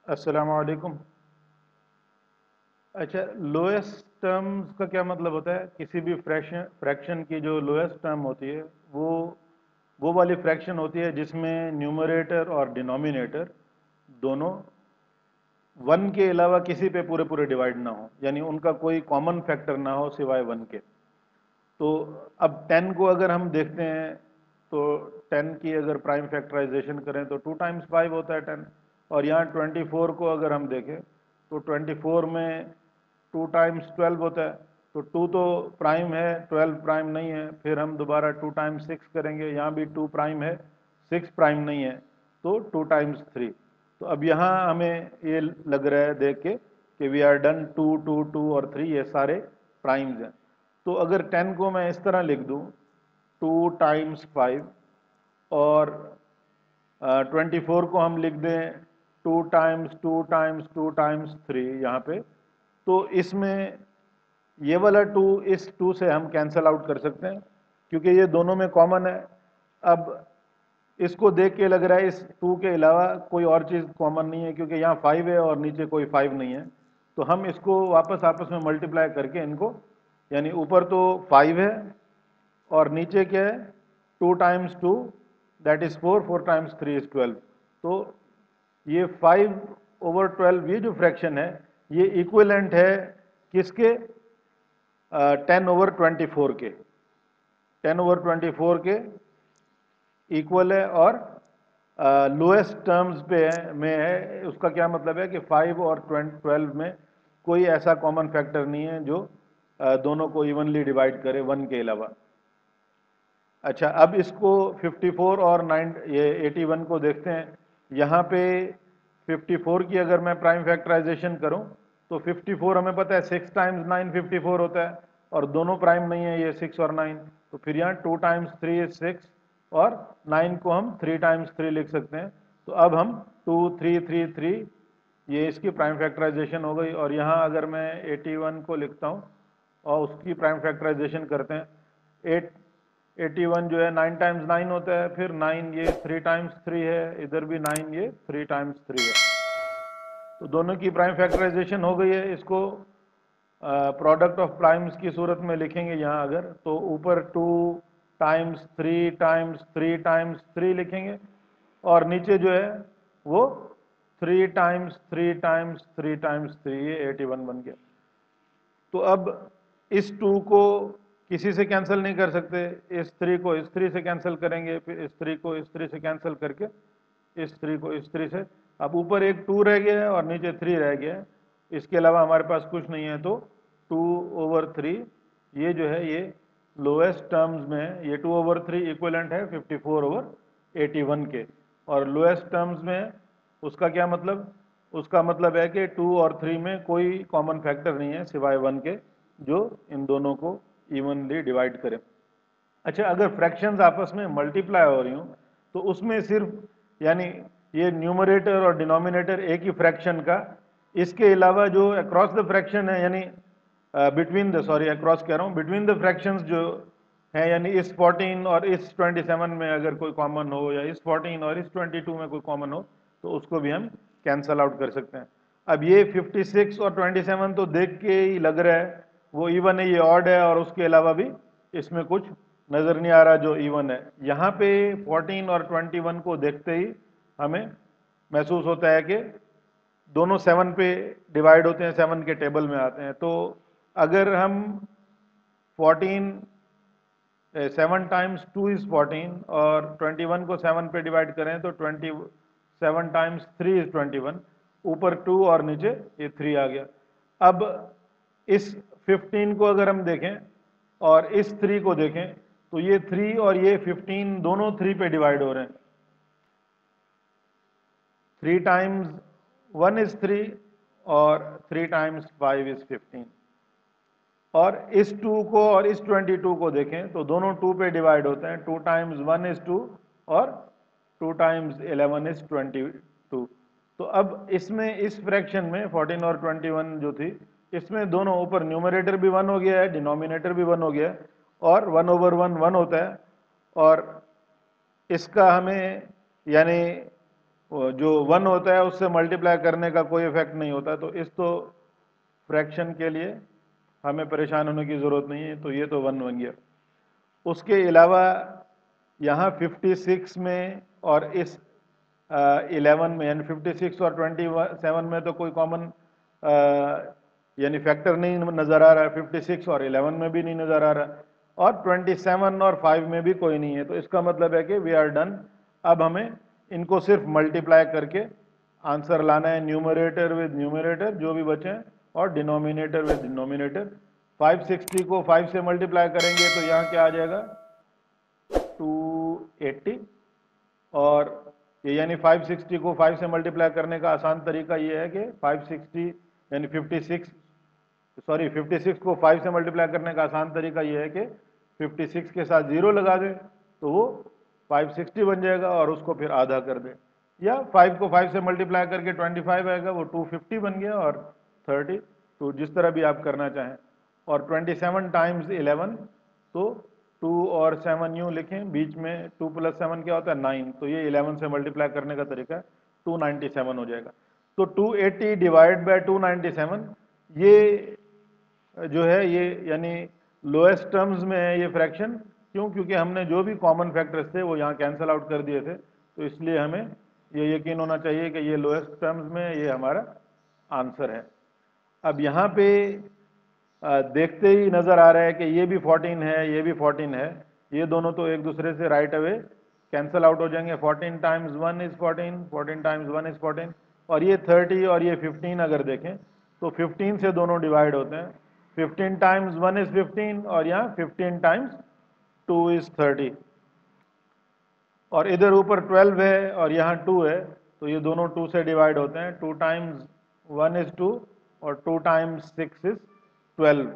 अस्सलाम वालेकुम। अच्छा, लोएस्ट टर्म्स का क्या मतलब होता है? किसी भी फ्रैक्शन की जो लोएस्ट टर्म होती है वो वाली फ्रैक्शन होती है जिसमें न्यूमरेटर और डिनोमिनेटर दोनों वन के अलावा किसी पे पूरे पूरे डिवाइड ना हो, यानी उनका कोई कॉमन फैक्टर ना हो सिवाय वन के। तो अब 10 को अगर हम देखते हैं तो 10 की अगर प्राइम फैक्टराइजेशन करें तो 2 टाइम्स 5 होता है 10। और यहाँ 24 को अगर हम देखें तो 24 में 2 टाइम्स 12 होता है। तो 2 तो प्राइम है, 12 प्राइम नहीं है। फिर हम दोबारा 2 टाइम्स 6 करेंगे, यहाँ भी 2 प्राइम है, 6 प्राइम नहीं है। तो 2 टाइम्स 3। तो अब यहाँ हमें ये लग रहा है देख के कि वी आर डन, 2 2 2 और 3 ये सारे प्राइम्स हैं। तो अगर 10 को मैं इस तरह लिख दूं, 2 टाइम्स 5, और 24 को हम लिख दें 2 टाइम्स 2 टाइम्स 2 टाइम्स 3 यहाँ पे, तो इसमें ये वाला 2 इस 2 से हम कैंसल आउट कर सकते हैं क्योंकि ये दोनों में कॉमन है। अब इसको देख के लग रहा है इस 2 के अलावा कोई और चीज़ कॉमन नहीं है क्योंकि यहाँ 5 है और नीचे कोई 5 नहीं है। तो हम इसको वापस आपस में मल्टीप्लाई करके इनको, यानी ऊपर तो 5 है और नीचे क्या है, 2 times 2 that is 4, 4 times 3 is 12। तो ये 5/12 ये जो फ्रैक्शन है ये इक्विवेलेंट है किसके? 10/24 के। 10/24 के इक्वल है और लोएस्ट टर्म्स पे है में है। उसका क्या मतलब है कि 5 और 12 में कोई ऐसा कॉमन फैक्टर नहीं है जो दोनों को इवनली डिवाइड करे वन के अलावा। अच्छा, अब इसको 54 और 81 को देखते हैं। यहाँ पे 54 की अगर मैं प्राइम फैक्टराइजेशन करूँ तो 54 हमें पता है 6 टाइम्स 9 54 होता है, और दोनों प्राइम नहीं है ये 6 और 9। तो फिर यहाँ 2 टाइम्स 3 इज 6 और 9 को हम 3 टाइम्स 3 लिख सकते हैं। तो अब हम 2 3 3 3 ये इसकी प्राइम फैक्टराइजेशन हो गई। और यहाँ अगर मैं 81 को लिखता हूँ और उसकी प्राइम फैक्टराइजेशन करते हैं, 81 जो है 9 टाइम्स 9 होता है, फिर 9 ये 3 टाइम्स 3 है, इधर भी 9 ये 3 टाइम्स 3 है। तो दोनों की प्राइम फैक्टराइजेशन हो गई है। इसको प्रोडक्ट ऑफ प्राइम्स की सूरत में लिखेंगे यहाँ अगर, तो ऊपर 2 टाइम्स 3 टाइम्स 3 टाइम्स 3 लिखेंगे और नीचे जो है वो 3 टाइम्स 3 टाइम्स 3 टाइम्स 3, ये 81 बन गया। तो अब इस 2 को किसी से कैंसिल नहीं कर सकते, इस 3 को इस 3 से कैंसिल करेंगे, फिर इस 3 को इस 3 से कैंसिल करके इस 3 को इस 3 से। अब ऊपर एक 2 रह गया है और नीचे 3 रह गया है, इसके अलावा हमारे पास कुछ नहीं है। तो 2/3 ये जो है ये लोएस्ट टर्म्स में है। ये 2/3 इक्विवेलेंट है 54/81 के। और लोएस्ट टर्म्स में उसका क्या मतलब? उसका मतलब है कि 2 और 3 में कोई कॉमन फैक्टर नहीं है सिवाय 1 के जो इन दोनों को इवनली डिवाइड करे। अच्छा, अगर फ्रैक्शंस आपस में मल्टीप्लाई हो रही हूँ तो उसमें सिर्फ, यानी ये न्यूमरेटर और डिनोमिनेटर एक ही फ्रैक्शन का, इसके अलावा जो अक्रॉस द फ्रैक्शन है, यानी बिटवीन द, सॉरी अक्रॉस कह रहा हूँ, बिटवीन द फ्रैक्शंस जो है, यानी इस 14 और इस 27 में अगर कोई कॉमन हो, या इस 14 और इस 22 में कोई कॉमन हो, तो उसको भी हम कैंसल आउट कर सकते हैं। अब ये 56 और 27 तो देख के ही लग रहा है वो इवन है, ये ऑड है, और उसके अलावा भी इसमें कुछ नजर नहीं आ रहा जो इवन है। यहाँ पे 14 और 21 को देखते ही हमें महसूस होता है कि दोनों 7 पे डिवाइड होते हैं, 7 के टेबल में आते हैं। तो अगर हम 14 7 टाइम्स 2 इज 14 और 21 को 7 पे डिवाइड करें तो 27 टाइम्स 3 इज 21, ऊपर 2 और नीचे ये 3 आ गया। अब इस 15 को अगर हम देखें और इस 3 को देखें तो ये 3 और ये 15 दोनों 3 पे डिवाइड हो रहे हैं। 3 टाइम्स 1 इज 3 और 3 टाइम्स 5 इज 15। और इस 2 को और इस 22 को देखें तो दोनों 2 पे डिवाइड होते हैं। 2 टाइम्स 1 इज 2 और 2 टाइम्स 11 इज 22। तो अब इसमें इस फ्रैक्शन में 14 और 21 जो थी, इसमें दोनों ऊपर न्यूमरेटर भी 1 हो गया है, डिनोमिनेटर भी 1 हो गया है, और 1/1 1 होता है। और इसका हमें, यानी जो 1 होता है उससे मल्टीप्लाई करने का कोई इफेक्ट नहीं होता। तो इस तो फ्रैक्शन के लिए हमें परेशान होने की ज़रूरत नहीं है, तो ये तो 1 बन गया। उसके अलावा यहाँ 56 में और इस 11 में, यानी 56 और 27 में तो कोई कॉमन यानी फैक्टर नहीं नज़र आ रहा है, 56 और 11 में भी नहीं नज़र आ रहा, और 27 और 5 में भी कोई नहीं है। तो इसका मतलब है कि वी आर डन। अब हमें इनको सिर्फ मल्टीप्लाई करके आंसर लाना है, न्यूमरेटर विद न्यूमरेटर जो भी बचे हैं, और डिनोमिनेटर विद डिनोमिनेटर। 560 को 5 से मल्टीप्लाई करेंगे तो यहाँ क्या आ जाएगा, 280। और ये यानी 560 को 5 से मल्टीप्लाई करने का आसान तरीका ये है कि 560 यानी 56 को 5 से मल्टीप्लाई करने का आसान तरीका ये है कि 56 के साथ 0 लगा दें तो वो 560 बन जाएगा, और उसको फिर आधा कर दें, या 5 को 5 से मल्टीप्लाई करके 25 आएगा, वो 250 बन गया, और 30, तो जिस तरह भी आप करना चाहें। और 27 टाइम्स 11, तो 2 और 7 यूँ लिखें, बीच में 2 + 7 क्या होता है, 9, तो ये 11 से मल्टीप्लाई करने का तरीका है, 297 हो जाएगा। तो 280 डिवाइड बाय 297, ये जो है ये यानी लोएस्ट टर्म्स में है ये फ्रैक्शन। क्यों? क्योंकि हमने जो भी कॉमन फैक्टर्स थे वो यहाँ कैंसिल आउट कर दिए थे, तो इसलिए हमें ये यकीन होना चाहिए कि ये लोएस्ट टर्म्स में ये हमारा आंसर है। अब यहाँ पे देखते ही नज़र आ रहा है कि ये भी 14 है, ये भी 14 है, ये दोनों तो एक दूसरे से राइट अवे कैंसिल आउट हो जाएंगे। 14 टाइम्स 1 इज़ 14, 14 टाइम्स 1 इज़ 14, और ये 30 और ये 15 अगर देखें तो 15 से दोनों डिवाइड होते हैं। 15 टाइम्स 1 इज़ 15, और यहाँ 15 टाइम्स 2 इज़ 30, और इधर ऊपर 12 है और यहाँ 2 है, तो ये दोनों 2 से डिवाइड होते हैं। 2 टाइम्स 1 इज़ 2, और 2 टाइम्स 6 इज़ 12,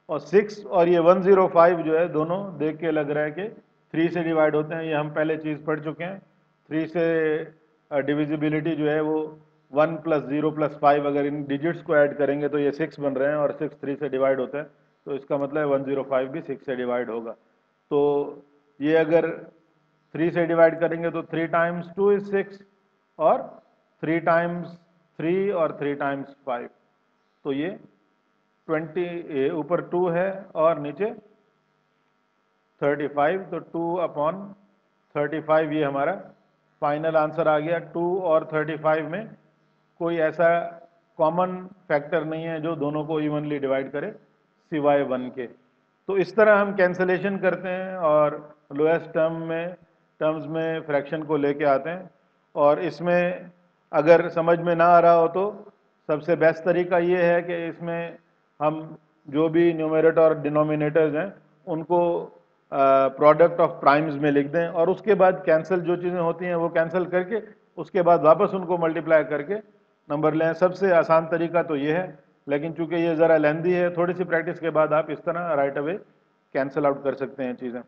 और 6 और ये 105 जो है दोनों देख के लग रहा है कि 3 से डिवाइड होते हैं। ये हम पहले चीज़ पढ़ चुके हैं। 3 से डिविजिबिलिटी जो है वो 1 + 0 + 5, अगर इन डिजिट्स को ऐड करेंगे तो ये 6 बन रहे हैं, और 6 3 से डिवाइड होता है, तो इसका मतलब है 105 भी 6 से डिवाइड होगा। तो ये अगर 3 से डिवाइड करेंगे तो 3 टाइम्स 2 इज़ 6, और 3 टाइम्स 3 और 3 टाइम्स 5, तो ये 20 ऊपर 2 है और नीचे 35, तो 2/35 ये हमारा फाइनल आंसर आ गया। 2 और 35 में कोई ऐसा कॉमन फैक्टर नहीं है जो दोनों को इवनली डिवाइड करे सिवाय 1 के। तो इस तरह हम कैंसलेशन करते हैं और लोएस्ट टर्म्स में फ्रैक्शन को लेके आते हैं। और इसमें अगर समझ में ना आ रहा हो तो सबसे बेस्ट तरीका ये है कि इसमें हम जो भी न्यूमरेटर और डिनोमिनेटर्स हैं उनको प्रोडक्ट ऑफ प्राइम्स में लिख दें, और उसके बाद कैंसिल जो चीज़ें होती हैं वो कैंसिल करके उसके बाद वापस उनको मल्टीप्लाई करके नंबर लें। सबसे आसान तरीका तो ये है, लेकिन चूंकि ये ज़रा लेंदी है, थोड़ी सी प्रैक्टिस के बाद आप इस तरह राइट अवे कैंसिल आउट कर सकते हैं चीज़ें।